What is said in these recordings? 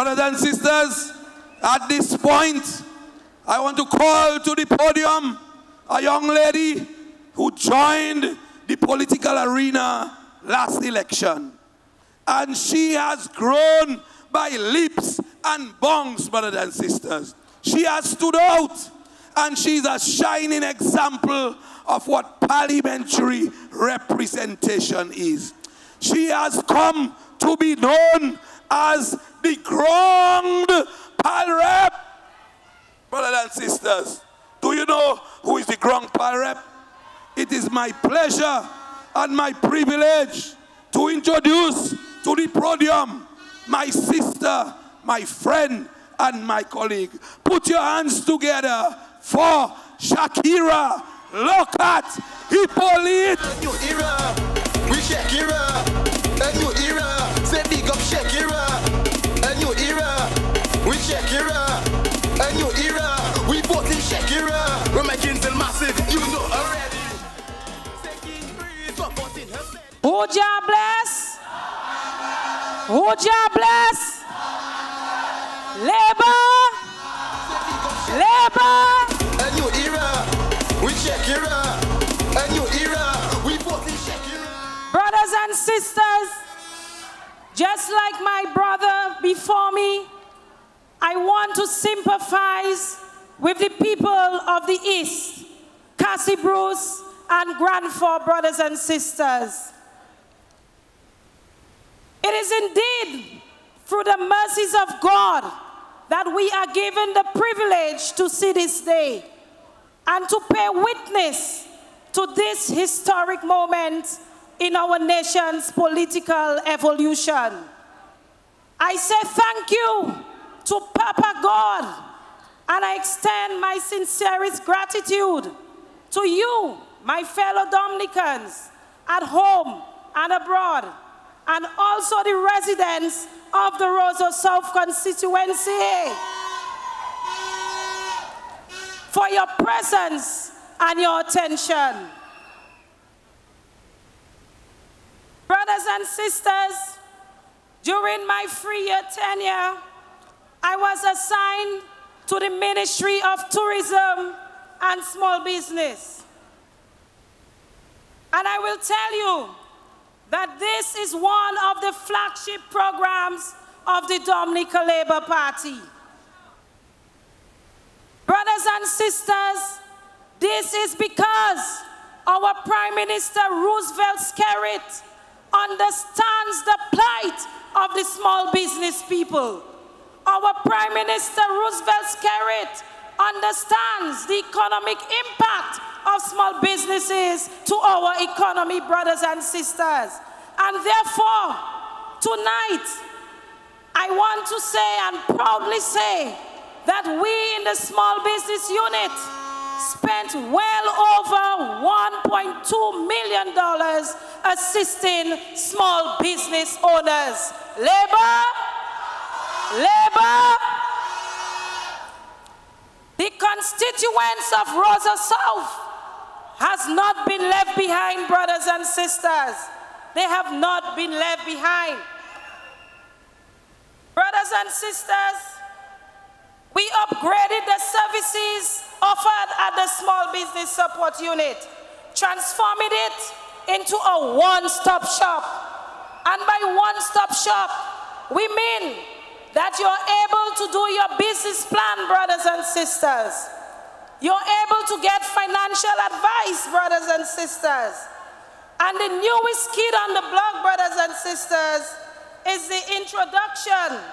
Brothers and sisters, at this point, I want to call to the podium a young lady who joined the political arena last election. And she has grown by leaps and bounds, brothers and sisters. She has stood out, and she's a shining example of what parliamentary representation is. She has come to be known as the ground pal rep. Brothers and sisters, do you know who is the ground pal rep? It is my pleasure and my privilege to introduce to the podium my sister, my friend, and my colleague. Put your hands together for Chekira Lockhart, Hippolyte. A new era, we Chekira. A new era, say big up Chekira. A new era, we Chekira. A new era, we vote in Chekira. We're making it massive, you know already. Who Jah bless? Who Jah bless? Labor! Labor! A new era, we Chekira. A new era, we vote in Chekira. Brothers and sisters, just like my brother before me, I want to sympathize with the people of the East, Cassie Bruce and Grandford, brothers and sisters. It is indeed through the mercies of God that we are given the privilege to see this day and to bear witness to this historic moment in our nation's political evolution. I say thank you to Papa God, and I extend my sincerest gratitude to you, my fellow Dominicans, at home and abroad, and also the residents of the Roseau South constituency, for your presence and your attention. Brothers and sisters, during my 3-year tenure, I was assigned to the Ministry of Tourism and Small Business. And I will tell you that this is one of the flagship programs of the Dominica Labour Party. Brothers and sisters, this is because our Prime Minister Roosevelt Skerritt understands the plight of the small business people. Our Prime Minister Roosevelt Skerritt understands the economic impact of small businesses to our economy, brothers and sisters. And therefore, tonight, I want to say and proudly say that we in the small business unit spent well over $1.2 million assisting small business owners. Labor, labor. The constituents of Roseau South has not been left behind, brothers and sisters. They have not been left behind. Brothers and sisters, we upgraded the services offered at the Small Business Support Unit, transforming it into a one-stop shop. And by one-stop shop, we mean that you're able to do your business plan, brothers and sisters. You're able to get financial advice, brothers and sisters. And the newest kid on the block, brothers and sisters, is the introduction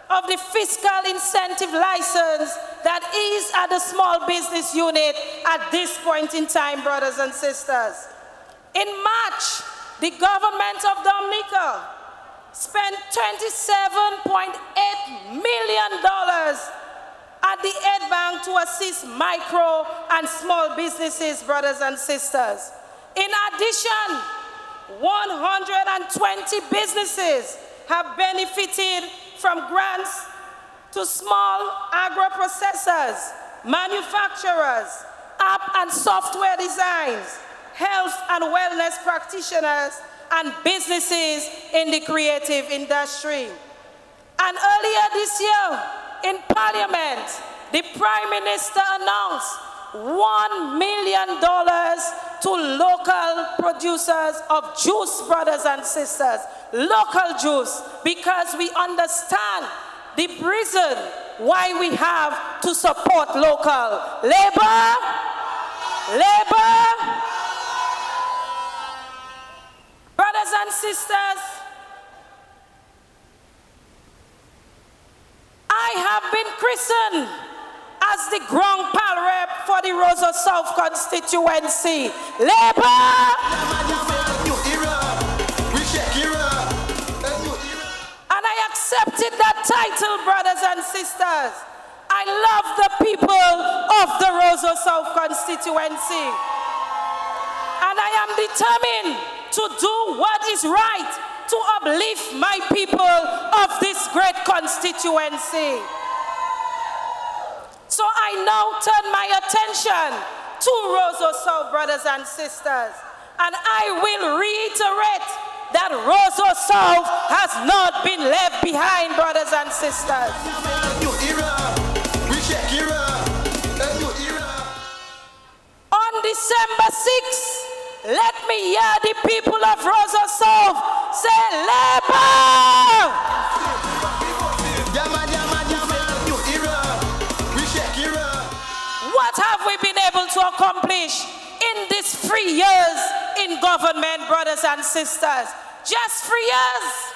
of the fiscal incentive license that is at the small business unit at this point in time, brothers and sisters. In March, the government of Dominica spent $27.8 million at the Aid Bank to assist micro and small businesses, brothers and sisters. In addition, 120 businesses have benefited from grants to small agro-processors, manufacturers, app and software designs, health and wellness practitioners, and businesses in the creative industry. And earlier this year, in Parliament, the Prime Minister announced $1 million to local producers of juice, brothers and sisters. Local juice, because we understand the reason why we have to support local. Labor, labor. Brothers and sisters, I have been christened as the Grand Pal Rep for the Roseau South constituency. Labor! And I accepted that title, brothers and sisters. I love the people of the Roseau South constituency. And I am determined to do what is right to uplift my people of this great constituency. So I now turn my attention to Roseau South, brothers and sisters. And I will reiterate that Roseau South has not been left behind, brothers and sisters. On December 6th, let me hear the people of Roseau South say, labor! What have we been able to accomplish in these 3 years in government, brothers and sisters? Just 3 years,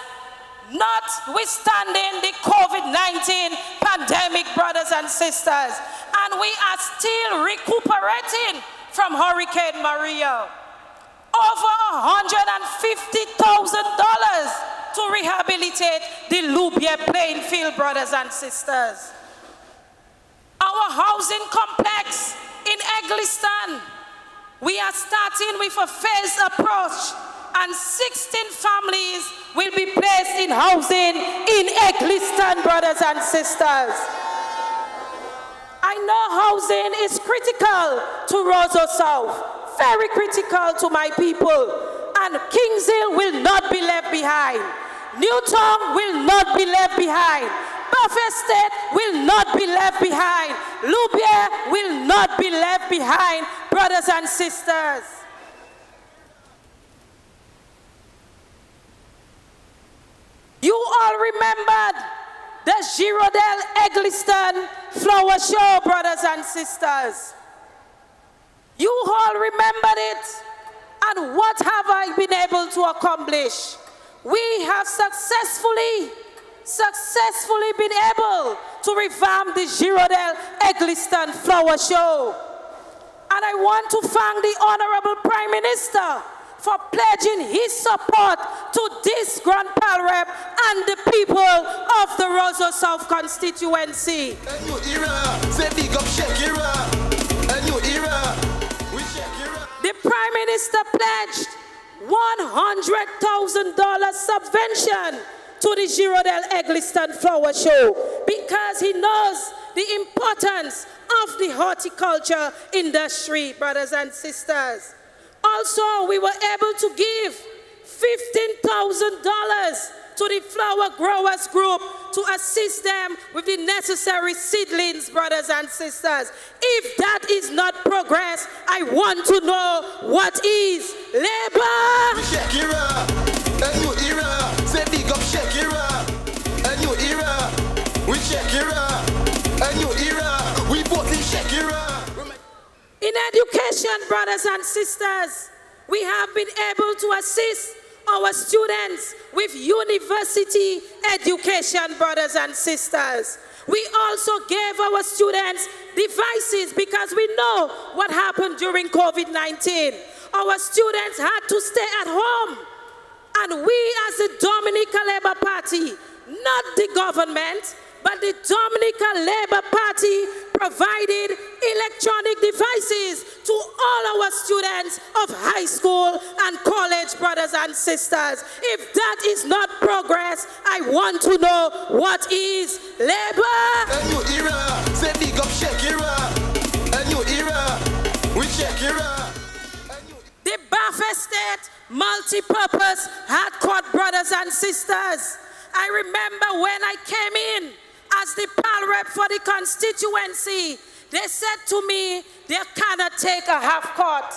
notwithstanding the COVID-19 pandemic, brothers and sisters. And we are still recuperating from Hurricane Maria. Over $150,000 to rehabilitate the Loubier playing field, brothers and sisters. Our housing complex in Egliston, we are starting with a phased approach, and 16 families will be placed in housing in Egliston, brothers and sisters. I know housing is critical to Roseau South, very critical to my people, and Kings Hill will not be left behind. Newtown will not be left behind. Buffett State will not be left behind. Loubier will not be left behind, brothers and sisters. You all remembered the Girodel Egliston Flower Show, brothers and sisters. You all remembered it, and what have I been able to accomplish? We have successfully been able to revamp the Girodel Egliston Flower Show. And I want to thank the Honorable Prime Minister for pledging his support to this Grand Pal Rep and the people of the Roseau South constituency. A new era, say big up Chekira. A new era, we Chekira. The Prime Minister pledged $100,000 subvention to the Girodel Egliston Flower Show because he knows the importance of the horticulture industry, brothers and sisters. Also, we were able to give $15,000 to the flower growers group to assist them with the necessary seedlings, brothers and sisters. If that is not progress, I want to know what is. Labor! Chekira, a new era, say big up Chekira. A new era, we Chekira. A new era, we both in Chekira. In education, brothers and sisters, we have been able to assist our students with university education, brothers and sisters. We also gave our students devices because we know what happened during COVID-19. Our students had to stay at home. And we as the Dominica Labour Party, not the government, but the Dominica Labour Party provided electronic devices to all our students of high school and college, brothers and sisters. If that is not progress, I want to know what is. Labor! A new era, say big up Chekira. A new era, we Chekira. The Buffett State multi-purpose hardcore, brothers and sisters, I remember when I came in as the PAL rep for the constituency, they said to me, they cannot take a half court.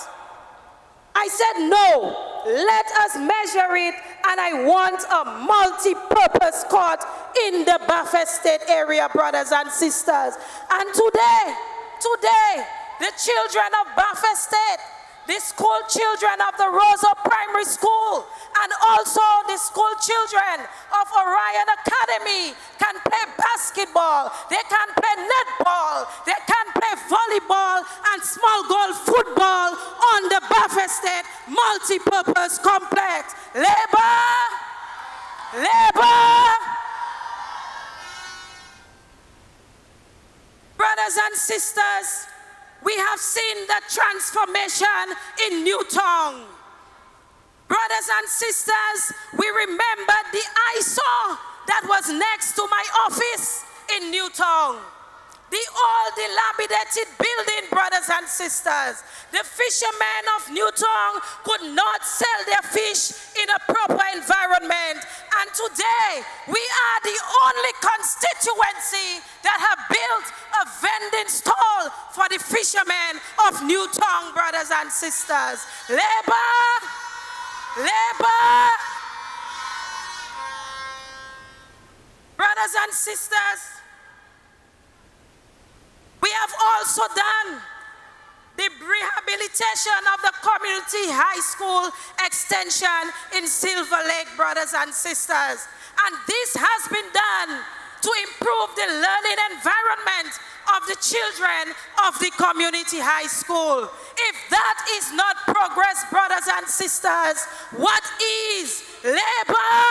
I said, no, let us measure it, and I want a multi-purpose court in the Buffet State area, brothers and sisters. And today, the children of Buffet State, the school children of the Rosa Primary School, and also the school children of Orion Academy can play basketball, they can play netball, they can play volleyball and small goal football on the Buffet State multi-purpose complex. Labor! Brothers and sisters, we have seen the transformation in Newtown. Brothers and sisters, we remember the eyesore that was next to my office in Newtown. The old dilapidated building, brothers and sisters. The fishermen of Newtown could not sell their fish in a proper environment. And today, we are the only constituency that have built a vending stall for the fishermen of Newtown, brothers and sisters. Labor! Brothers and sisters, we have also done the rehabilitation of the community high school extension in Silver Lake, brothers and sisters. And this has been done to improve the learning environment of the children of the community high school. If that is not progress, brothers and sisters, what is? Labor!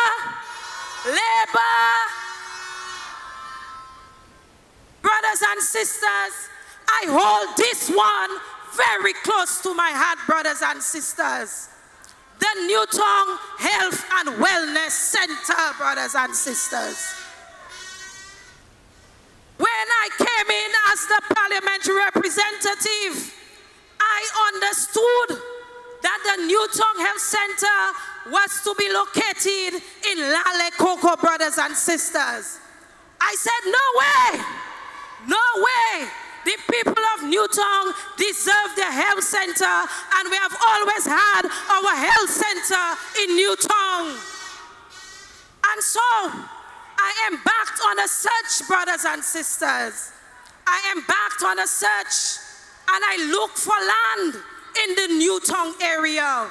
Brothers and sisters, I hold this one very close to my heart, brothers and sisters. The Newtown Health and Wellness Center, brothers and sisters. When I came in as the parliamentary representative, I understood that the Newtown Health Center was to be located in Lale Coco, brothers and sisters. I said, no way! The people of Newtown deserve the health center, and we have always had our health center in Newtown. And so, I embarked on a search, brothers and sisters. I embarked on a search, and I looked for land in the Newtown area.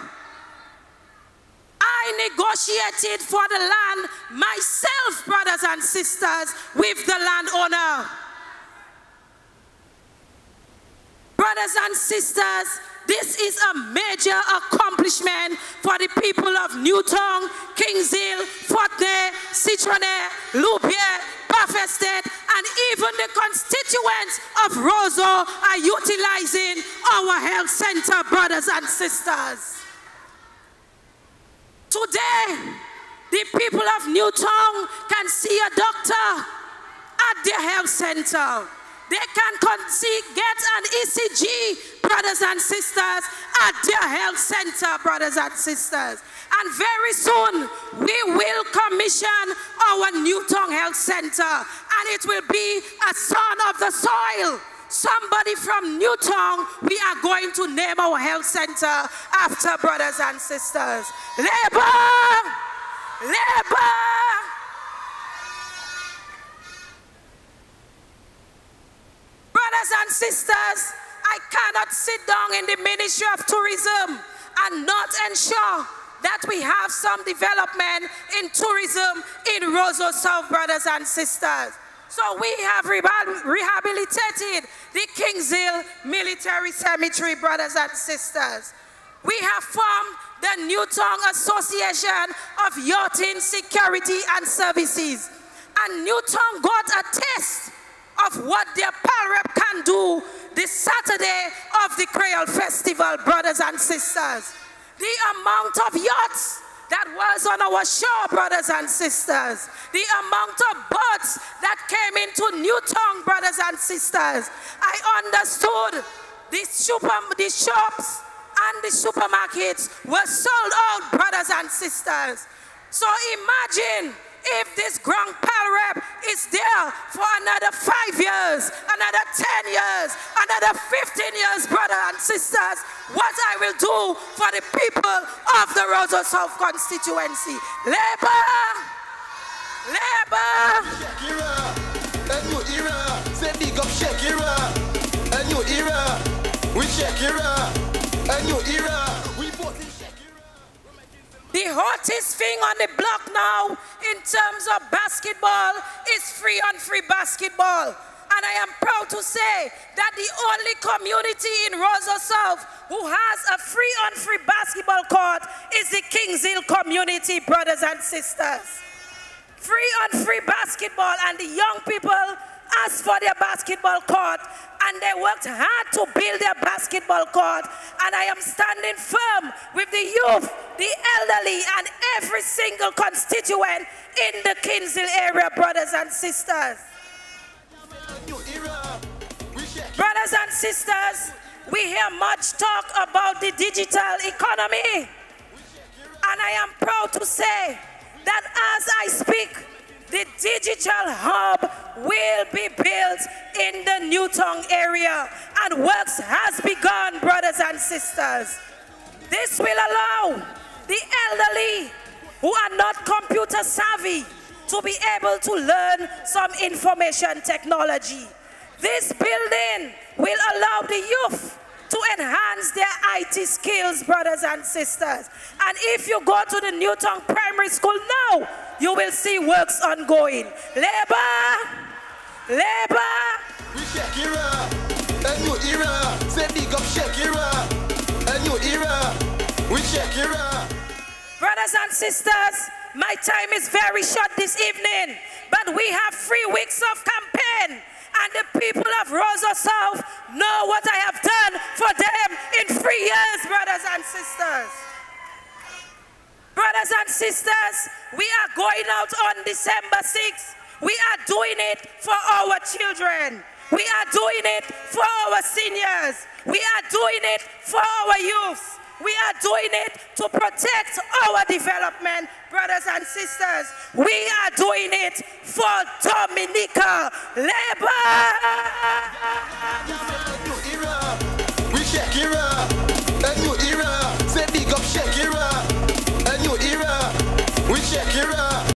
I negotiated for the land myself, brothers and sisters, with the landowner. Brothers and sisters, this is a major accomplishment for the people of Newtown, Kings Hill, Fortney, Citronay, Louvier, Buffet State, and even the constituents of Roseau are utilizing our health center, brothers and sisters. Today, the people of Newtown can see a doctor at their health center. They can get an ECG, brothers and sisters, at their health center, brothers and sisters. And very soon, we will commission our Newtown Health Center, and it will be a son of the soil. Somebody from Newtown, we are going to name our health center after, brothers and sisters. Labor! Brothers and sisters, I cannot sit down in the Ministry of Tourism and not ensure that we have some development in tourism in Roseau South, brothers and sisters. So we have rehabilitated the Kings Hill Military Cemetery, brothers and sisters. We have formed the Newtown Association of Yachting Security and Services. And Newtown got a taste of what their PAL rep can do this Saturday of the Creole Festival, brothers and sisters. The amount of yachts that was on our shore, brothers and sisters. The amount of boats that came into Newtown, brothers and sisters. I understood the shops and the supermarkets were sold out, brothers and sisters. So imagine if this Grand Pal rep is there for another 5 years, another 10 years, another 15 years, brothers and sisters, what I will do for the people of the Roseau South constituency. Labour! Labour! Chekira, a new era. Say big up Chekira, a new era. We Chekira, a new era. We vote in Chekira. The hottest thing on the block now in terms of basketball is free on free basketball. And I am proud to say that the only community in Roseau South who has a free on free basketball court is the Kings Hill community, brothers and sisters. Free on free basketball, and the young people asked for their basketball court, and they worked hard to build their basketball court. And I am standing firm with the youth, the elderly, and every single constituent in the Kings Hill area, brothers and sisters. Brothers and sisters, we hear much talk about the digital economy. And I am proud to say that as I speak, the digital hub will be built in the Newtown area, and works has begun, brothers and sisters. This will allow the elderly who are not computer savvy to be able to learn some information technology. This building will allow the youth to enhance their IT skills, brothers and sisters. And if you go to the Newtown Primary School now, you will see works ongoing. Labour! Labour! We Chekira, a new era. Say big up Chekira, a new era. We Chekira. Brothers and sisters, my time is very short this evening, but we have 3 weeks of campaign. And the people of Roseau South know what I have done for them in 3 years, brothers and sisters. Brothers and sisters, we are going out on December 6th. We are doing it for our children. We are doing it for our seniors. We are doing it for our youth. We are doing it to protect our development, brothers and sisters. We are doing it for Dominica. Labour! We Chekira, a new era. Say big up Chekira.